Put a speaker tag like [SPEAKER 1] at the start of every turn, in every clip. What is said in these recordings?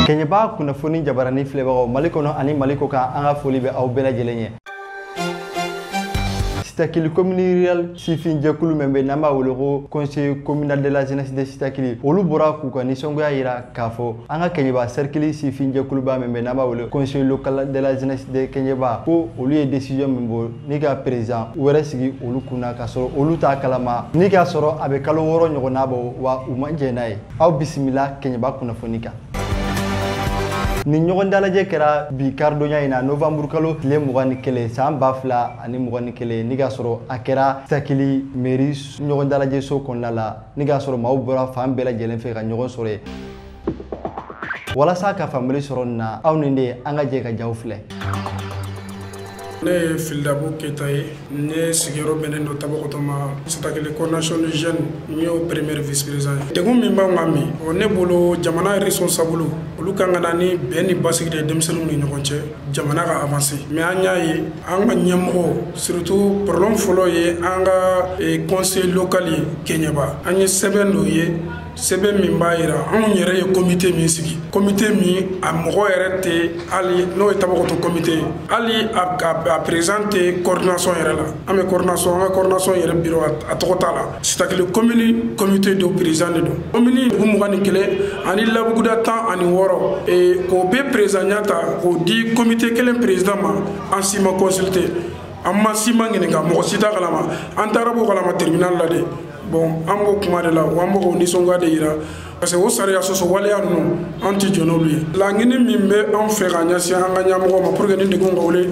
[SPEAKER 1] Kenyaba kunnafoni jabarani filɛbagaw Mali kɔnɔ ani Mali kɔ kan an ka foli bɛ aw bɛɛ lajɛlen ye. Sitakili commune rural sifin jɛkulu min bɛ n'an b'a wele ko conseil communal de la jeunesse de Sitakili olu bɔra k'u ka nisɔngoya yira k'a fɔ an ka Kenyaba cercle sifin jɛkuluba min bɛ n'an b'a wele conseil local de la jeunesse de Kenyaba ko olu ye décision min bɔ ni ka président wɛrɛ sigi olu kunna ka sɔrɔ olu t'a kalama ni ka sɔrɔ a bɛ kalo 6 ɲɔgɔnna bɔ wa u ma jɛn n'a ye. Aw bisimila Kenyaba kunnafoni kan. Ni ɲɔgɔn dalajɛ kɛra bi karidonya in na novembre kalo tile 21 san 2021 ni ka sɔrɔ a kɛra Sitakili mairie ɲɔgɔn dalajɛ so kɔnɔna la ni ka sɔrɔ maaw bɔra fan bɛɛ lajɛlen fɛ ka ɲɔgɔn sɔrɔ ye. Walasa ka faamuyali sɔrɔ nin na aw ni de an ka jɛ ka jaw filɛ.
[SPEAKER 2] Ne ye Filidabo Keyita ye ne sigiyɔrɔ bɛnnen don Tabakotoma Sitakili coordination de jeunes n y'o premier vice président ye. Degun min b'an kan bi o ne bolo jamana responsable olu kan ka na ni bɛn ni basigi de denmisɛnninw ni ɲɔgɔn cɛ jamana ka avancer mais an y'a ye an ka ɲɛmɔgɔ surtout problème fɔlɔ ye an ka conseil local ye Kenyaba an ye sɛbɛn dɔ ye sɛbɛn min b'a yira anw yɛrɛ ye comité min sigi comité min a mɔgɔ yɛrɛ tɛ hali n'o ye Tabakoto comité ye hali a présenté coordination yɛrɛ la an bɛ coordination an ka coordination yɛrɛ bureau a tɔgɔ t'a la Sitakili commune comité de président de don commune 21 ani Labuguda 16 k'o bɛɛ président ta k'o di comité kelen président ma an si ma consulté an ma si ma ɲininka mɔgɔ si t'a kalama an taara b'o kalama tribunal la de bon an b'o kuma de la wa an b'o nisɔngoya de yira parce que o sariya sɔsɔ waleya ninnu an tɛ jɔ n'olu ye laɲini min bɛ an fɛ ka ɲɛsin an ka ɲɛmɔgɔw ma pour que ni degun ka wuli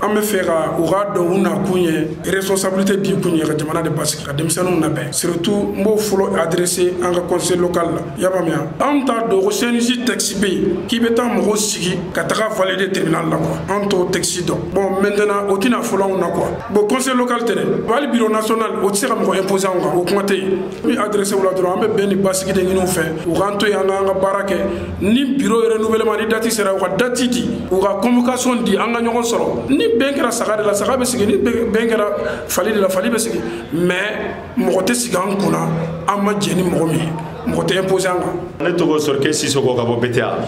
[SPEAKER 2] an bɛ fɛ ka u k'a dɔn u nakun ye responsabilité di kun ye ka jamana de basigi ka denmisɛnninw labɛn surtout n b'o fɔlɔ adressé an ka conseil local la i y'a faamuya an t'a dɔn ko CNJ texte bɛ yen k'i bɛ taa mɔgɔw sigi ka taga valider tribunal la quoi an t'o texte dɔn bon maintenant o tɛna fɔlɔ anw na quoi bon conseil local tɛ dɛ hali bureau national o tɛ se ka mɔgɔ imposer anw kan o kuma tɛ yen n bɛ adressé o la dɔrɔn an bɛ bɛn ni basigi de ɲini u k'an to yen an ka baara kɛ ni bureau renouvellement ni date sera u ka date di u ka convocation di an ka ɲɔgɔn sɔrɔ ni bɛn kɛra saga de la saga bɛ sigi ni bɛn kɛra fali de la fali bɛ sigi mais mɔgɔ tɛ sigi an kunna an ma jɛ ni mɔgɔ min ye mɔgɔ tɛ imposer an kan.
[SPEAKER 3] Ne tɔgɔ Sorke Sisoko ka bɔ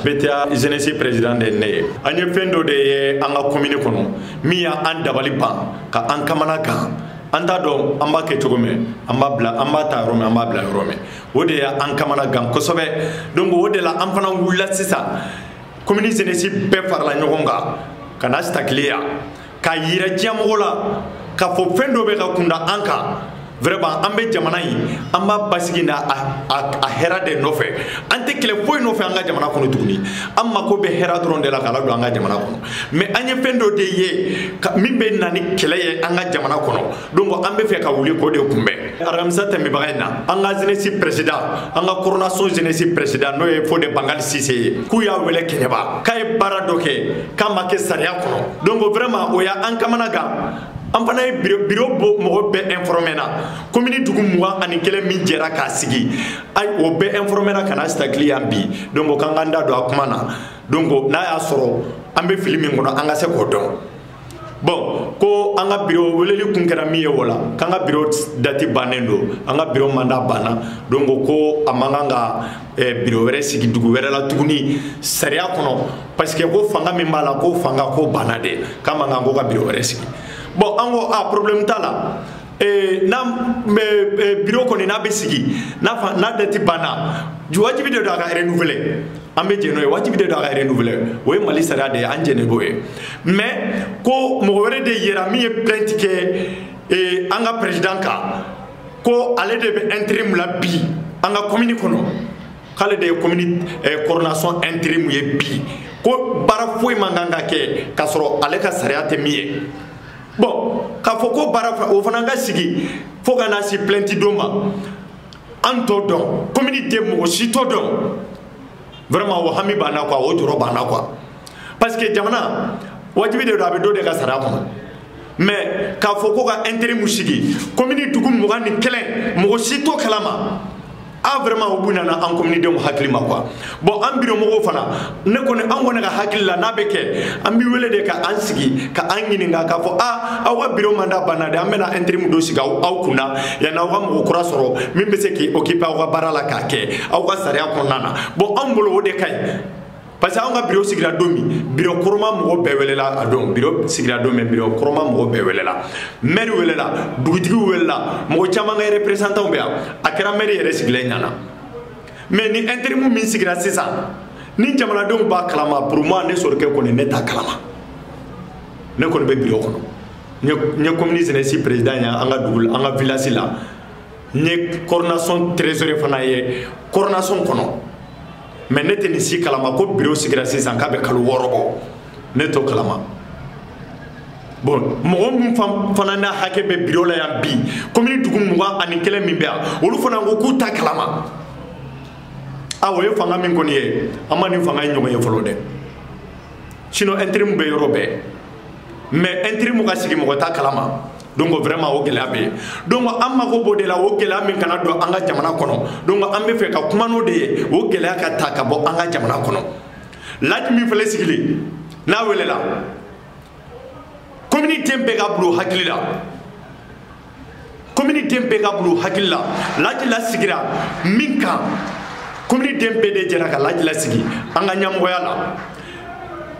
[SPEAKER 3] BTA jeunesse président de ne ye an ye fɛn dɔ de ye an ka commune kɔnɔ min y'an dabali ban ka an kamana gan an t'a dɔn an b'a kɛ cogo min an b'a ta yɔrɔ min an b'a bila yɔrɔ min o de y'an kamana gan kosɛbɛ donc o de la an fana wulila sisan commune jeunesse bɛɛ farala ɲɔgɔn kan ka na Sitakili yan k'a yira diɲɛmɔgɔ la k'a fɔ fɛn dɔ bɛ ka kunda an kan vraiment an bɛ jamana in an b'a basigi na a hɛrɛ de nɔfɛ an tɛ kɛlɛ foyi nɔfɛ an ka jamana kɔnɔ tuguni an mako bɛ hɛrɛ dɔrɔn de la k'a ladon an ka jamana kɔnɔ mais an ye fɛn dɔ de ye min bɛ na ni kɛlɛ ye an ka jamana kɔnɔ donc an bɛ fɛ ka wuli k'o de kunbɛn aramisa tɛmɛbaga in na an ka jeunesse président an ka coordination jeunesse président n'o ye Fode Bangali Sise ye k'u y'a wele Kenyaba k'a ye baara dɔ kɛ k'a ma kɛ sariya kɔnɔ donc vraiment o y'an kamana gan an fana ye bureau mɔgɔ bɛɛ informé na commune dugu 21 min jɛra k'a sigi o bɛɛ informé na ka na Sitakili yan bi donc k'an k'an da don a kuma na donc n'a y'a sɔrɔ an bɛ fili min kɔnɔ an ka se k'o dɔn bon ko an ka bureau weleli kun kɛra min ye o la k'an ka bureau date bannen don an ka bureau mandat banna donc ko a man kan ka bureau wɛrɛ sigi dugu wɛrɛ la tuguni sariya kɔnɔ parce que ko fanga min b'a la ko fanga ko banna de k'a man kan ko ka bureau wɛrɛ sigi bon an ko problème t'a la n'a bureau kɔni n'a bɛ sigi n'a date banna wajibi de don a ka renouveler an bɛ jɛn n'o ye wajibi de don a ka renouveler o ye Mali sariya de ye an jɛnnen b'o ye mais ko mɔgɔ wɛrɛ de yera min ye plainte kɛ an ka président kan ko ale de bɛ intérim la bi an ka commune kɔnɔ k'ale de ye commune coordination intérim ye bi ko baara foyi man kan ka kɛ k'a sɔrɔ ale ka sariya tɛ min ye bon k'a fɔ ko baara o fana ka sigi fo ka na se plainte don ma an t'o dɔn commune tɛ mɔgɔ si t'o dɔn vraiment o hami b'an na quoi o jɔrɔ b'an na quoi parce que jamana wajibi de don a bɛ dɔ de ka sariya kɔnɔ mais k'a fɔ ko ka intérim sigi commune dugu 21 mɔgɔ si t'o kalama vraiment o buna na an commune denw hakili ma quoi bon an bureau mɔgɔw fana ne kɔni an kɔni ka hakili la n'a bɛ kɛ an bi wele de ka an sigi ka an ɲininka k'a fɔ aw ka bureau mandat banna de an bɛna intérim dɔ sigi aw kunna yanni aw ka mɔgɔ kura sɔrɔ min bɛ se k'i occuper aw ka baara la k'a kɛ aw ka sariya kɔnɔna na bon an bolo o de ka ɲi parce que on ka bureau sigira domi bureau koroma mo be welela adon bureau sigira domi bureau koroma mo be welela maire welela dugutigi welela mo chama nga représentant be akera maire yere sigile nyana mais ni intérim min sigira sisa ni jamana don ba kalama pour moi ne sorke ko ne ta kalama ne ko be bureau kono ne communiste ne si président ya anga dugul anga village la ne coordination trésorier fana ye coordination kono mais ne te ni si kalama ko bureau sigira sisan ka be kalu worobo ne to kalama bon mo mun fana na hake be bureau la ya bi commune dugum muga ani kele min be olu fana ko ku ta kalama awo ye fanga min koni ye amani fanga nyogo ye folo de sino intérim be yorobe mais intérim ga sigi mo ta kalama donc vraiment o gela be donc amma ko bodela o gela min kana do anga jamana kono donc ambe fe ka kuma no de o gela ka ta ka bo anga jamana kono laaj mi fele sigili na welela communauté be ga blu hakilila communauté be ga blu hakilila laaj la sigira minka communauté be de jera ka laaj la sigi anga nyamgoya la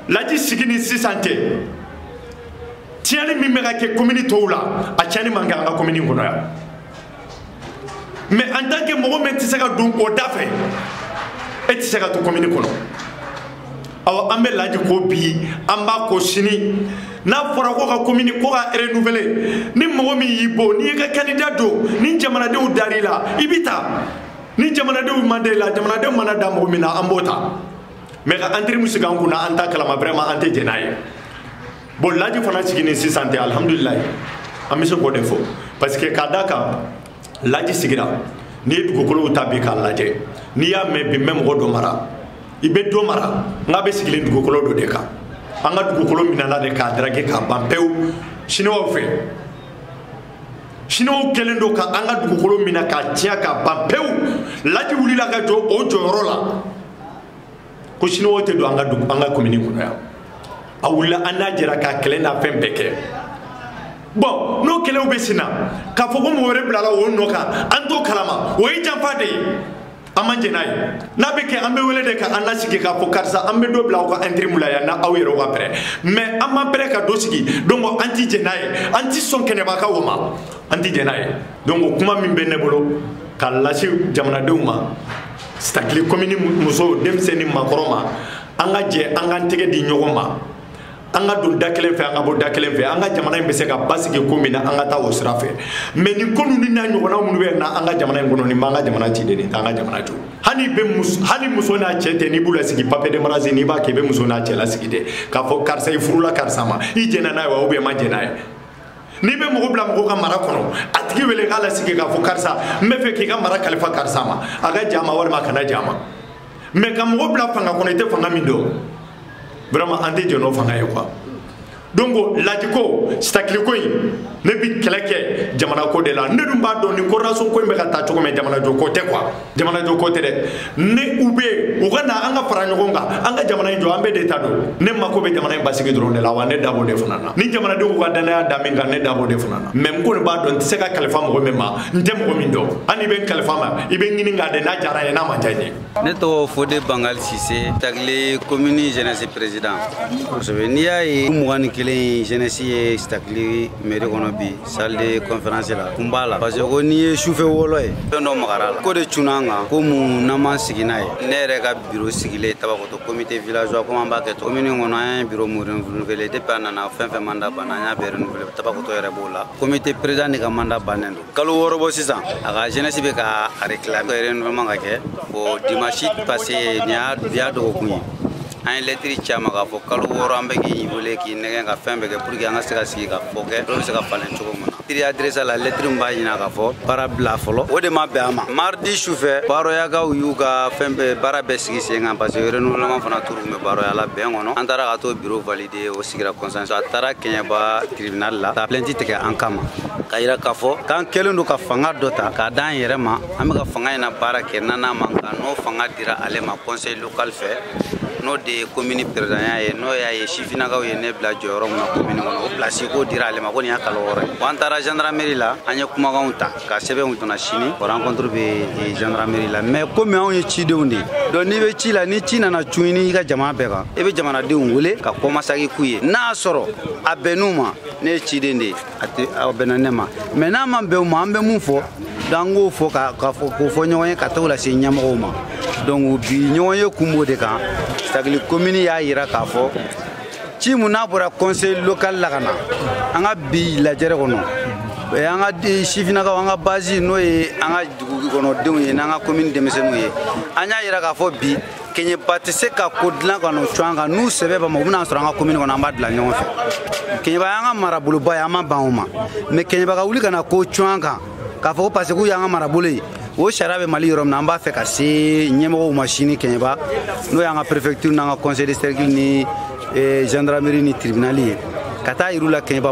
[SPEAKER 3] laaj sigini sisante tiani mi mega ke commune toula a tiani manga nga commune ngono ya mais en tant que mo men tisaka dun ko dafe et tisaka to commune kono aw ambe laji ko bi amba ko sini na fora ko ka commune ko ka renouveler ni mo mi yibo ni ka candidat do ni jamana de darila ibita ni jamana de mandela jamana de manada mo mina ambota mais ka entrer musika nguna anta kala ma vraiment ante jenaye bon laji fana sigini sisante alhamdulillah amise ko defo parce que kadaka laji sigira ni dugukolo tabi ka laje ni ya me bi mem godo mara ibe do mara ngabe sigile dugukolo do deka anga dugukolo minana de ka drage ka bampew shino fe shino kelendo ka anga dugukolo mina ka tia ka bampew laji wulila ka jo o jorola ko shino te do anga komini ko ya awula anajira ka kele na fembeke bon no kele obesina ka fogo mo wore blala wo no ka anto kalama wo jamfa de amanje nay na beke ambe wele de ka anasiki ka fokarsa ambe do bla ko intrimula ya na awero wa pre mais amma pre ka dosiki donc anti jenay anti son kene ba ka woma anti jenay donc kuma min be ne bolo kala ci jamana deuma stakli commune muso demseni makoroma anga je anga tege di nyogoma anga do dakelen fe anga bo dakelen fe anga jamana be se ka basike ko mina anga ta o sira fe mais ni konu ni na nyogona munu be na anga jamana ngono ni manga jamana ci de ni anga jamana to hani muso na chete ni bula sigi pape de marazi ni ba ke be muso na chela sigi de ka fo karsa i furula karsa ma i jena na wa obe ma jena ni be mo bla mo ka mara kono atigi wele kala sigi ka fo karsa me fe ki ka mara khalifa karsa ma aga jama war ma kana jama mais ka mo bla fanga kono ite fanga mindo vraiment ande jono fanga ye quoi donc lajiko stakli koy ne bi keleke jamana ko de la ne dum ba do ni coordination ko be ka ta choko me jamana jo ko te quoi jamana jo ko te de ne ube o kana anga fara nyogonga anga jamana jo ambe de ta do ne mako be jamana basiki drone de la wa ne dabo de funana ni jamana do ko dana ya daminga ne dabo de funana même ko ba do se ka kalifa mo mema ndem ko min do ani ben kalifa ma ibe ngini nga de na jara na ma jani
[SPEAKER 4] ne to Fodé Bangal Cissé tagli commune jeunesse président je venia et mouani kelen jeunesse ye stakli mairie kono bi salle de conférence la kumbala parce que ni chauffeur wolo e no magara ko de chunanga ko mu nama sigina e ne re ka bureau sigile tabako to comité villageois ko mamba ke to commune ngono un bureau mo renouveler de panana fin mandat bananya be renouveler tabako to yere bola comité président ni ka mandat banendo kalu woro bo sisan aga jeunesse be ka réclamer renouvellement ka ke bo dimanche passé nya dia do kunyi un lettre chama ka fo kalu woro ambe ki vole ki negen ka fembe ke pour que anga se ka sigi ka fo ke do se ka falen chogo mona tri adresse la lettre mba ina ka fo para bla folo o de ma be ama mardi chauffeur baro ya ga uyu ka fembe bara be sigi senga parce que renouvellement fana tour me baro ya la be ngono antara ka to bureau valider o sigira consensus atara kenya ba tribunal la ta plainte te ka ankama kayira ka fo kan kelendo ka fanga dota ka dan yerema am ka fanga ina bara ke nana man ka no fanga dira ale ma conseil local fait n'o de commune président ye n'o y'a ye sifinakaw ye ne bila jɔyɔrɔ mun na commune kɔnɔ o place ko dira ale ma ko nin y'a kalo wɔɔrɔ ye. An taara gendarmerie la an ye kumakanw ta ka sɛbɛnw donna sini o rencontre bɛ gendarmerie la mais komi anw ye cidenw de donc n'i bɛ ci la ni ci nana cun i ka jamana bɛɛ kan i bɛ jamanadenw wele ka kɔmasagi k'u ye n'a sɔrɔ a bɛnn'u ma ne ye ciden de ye a bɛnna ne ma mais n'a ma bɛn u ma an bɛ mun fɔ donc an k'o fɔ k'o fɔ ɲɔgɔn ye ka t'o lase ɲɛmɔgɔw ma donc bi ɲɔgɔn ye kun b'o de kan Sitakili commune y'a yira k'a fɔ ci mun n'a bɔra conseil local la ka na an ka bi lajɛrɛ kɔnɔ an ka sifinakaw an ka base n'o ye an ka dugu kɔnɔdenw ye n'an ka commune denmisɛnninw ye an y'a yira k'a fɔ bi Keɲeba tɛ se ka ko dilan ka n'o cun an kan n'u sɛbɛ b'a ma u bɛna sɔrɔ an ka commune kɔnɔ an b'a dilan ɲɔgɔn fɛ Keɲeba y'an ka maraboloba ye an ma ban o ma mais Keɲeba ka wuli ka na ko cun an kan k'a fɔ ko parce que k'u y'an ka marabolo ye o sariya bɛ Mali yɔrɔ min na an b'a fɛ ka se ɲɛmɔgɔw ma sini Keɲeba n'o y'an ka préfecture n'an ka conseil de cercle ni gendarmerie ni tribunal ye ka taa yir'u la Keɲeba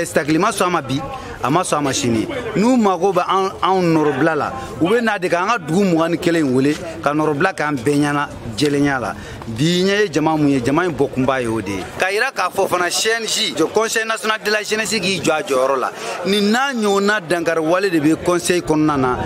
[SPEAKER 4] Sitakili ma sɔn a ma bi a ma sɔn a ma sini n'u mago bɛ anw nɔrɔbila la u bɛ n'a de k'an ka dugu 21 in wele ka nɔrɔbila k'an bɛɛ ɲɛna jɛlenya la bi ɲɛ ye jama mun ye jama in bɔkunba ye o de ye ka yira k'a fɔ fana CNJ conseil national de la jeunesse k'i jɔ a jɔyɔrɔ la nin n'a ɲɔgɔnna dankari wale de bɛ conseil kɔnɔna na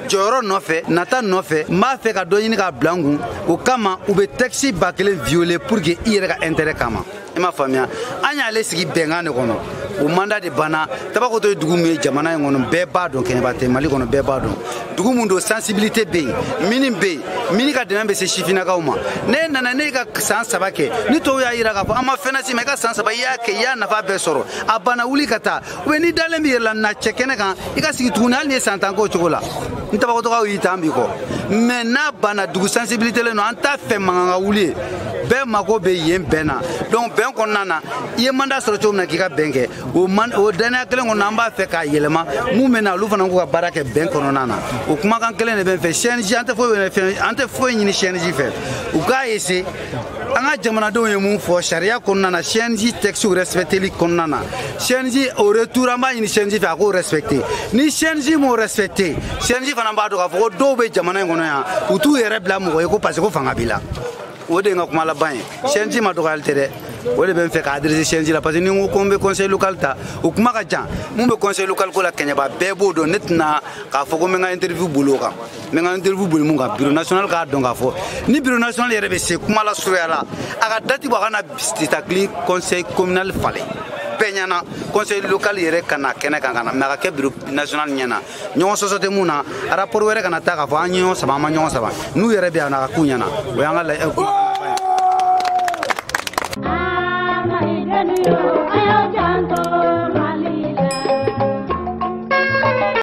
[SPEAKER 4] jɔyɔrɔ nɔfɛ nata nɔfɛ n b'a fɛ ka dɔ ɲini k'a bila n kun o kama u bɛ texte 1000 violer pour que i yɛrɛ ka intérêt kama i m'a faamuya an y'ale sigi bɛnkan de kɔnɔ o mandat de banna Tabakoto ye dugu min ye jamana in kɔnɔ bɛɛ b'a dɔn Keɲeba tɛ Mali kɔnɔ bɛɛ b'a dɔn dugu mun don sensibilité bɛ yen mini bɛ yen mini ka dɛmɛ bɛ se sifinakaw ma ne nana ne ka san 3 kɛ ni tɔw y'a yira k'a fɔ an ma fɛn lase mais i ka san 3 i y'a kɛ i y'a nafa bɛɛ sɔrɔ a banna wuli ka taa ou bien ni dalen b'i yɛrɛ la na cɛ kɛnɛ kan i ka sigi tuguni hali ni ye san 10 k'o cogo la ni Tabakotokaw y'i ta an b'i kɔ mais n'a banna dugu sensibilité len don an t'a fɛ mankan ka wuli ye bɛɛ mago bɛ yen bɛn na donc bɛn kɔnɔna na i ye mandat sɔrɔ cogo min na k'i ka bɛn kɛ o danaya kelen kɔnɔ an b'a fɛ k'a yɛlɛma mun bɛ na olu fana k'u ka baara kɛ bɛn kɔnɔna na o kumakan kelen de bɛ n fɛ CNJ an tɛ foyi ɲini CNJ fɛ u k'a essayer an ka jamanadenw ye mun fɔ sariya kɔnɔna na CNJ texte respecteli kɔnɔna na CNJ au retour an b'a ɲini CNJ fɛ a k'o respecter ni CNJ m'o respecter CNJ fana b'a dɔn k'a fɔ ko dɔw bɛ jamana in kɔnɔ yan u t'u yɛrɛ bila mɔgɔ ye ko parce que ko fanga b'i la o de ye n ka kuma laban ye CNJ ma dɔgɔyali tɛ dɛ o de bɛ n fɛ k'a adresser CNJ la parce que ni n ko ko n bɛ conseil local ta o kuma ka jan mun bɛ conseil local ko la Keɲeba bɛɛ b'o dɔn ne tɛna k'a fɔ ko n bɛ n ka interview boli o kan n bɛ n ka interview boli mun kan bureau national k'a dɔn k'a fɔ ni bureau national yɛrɛ bɛ se kuma la surunya la a ka date bɔ a ka na Sitakili conseil communal falen bɛɛ ɲɛna conseil local yɛrɛ ka na kɛnɛ kan ka na mais a ka kɛ bureau national ɲɛna ɲɔgɔn sɔsɔ tɛ mun na rapport wɛrɛ kana taa k'a fɔ an ye ɲɔgɔn saba an ma ɲɔgɔn saba n'u yɛrɛ bɛ yan a ka k'u ɲɛna o y'an ka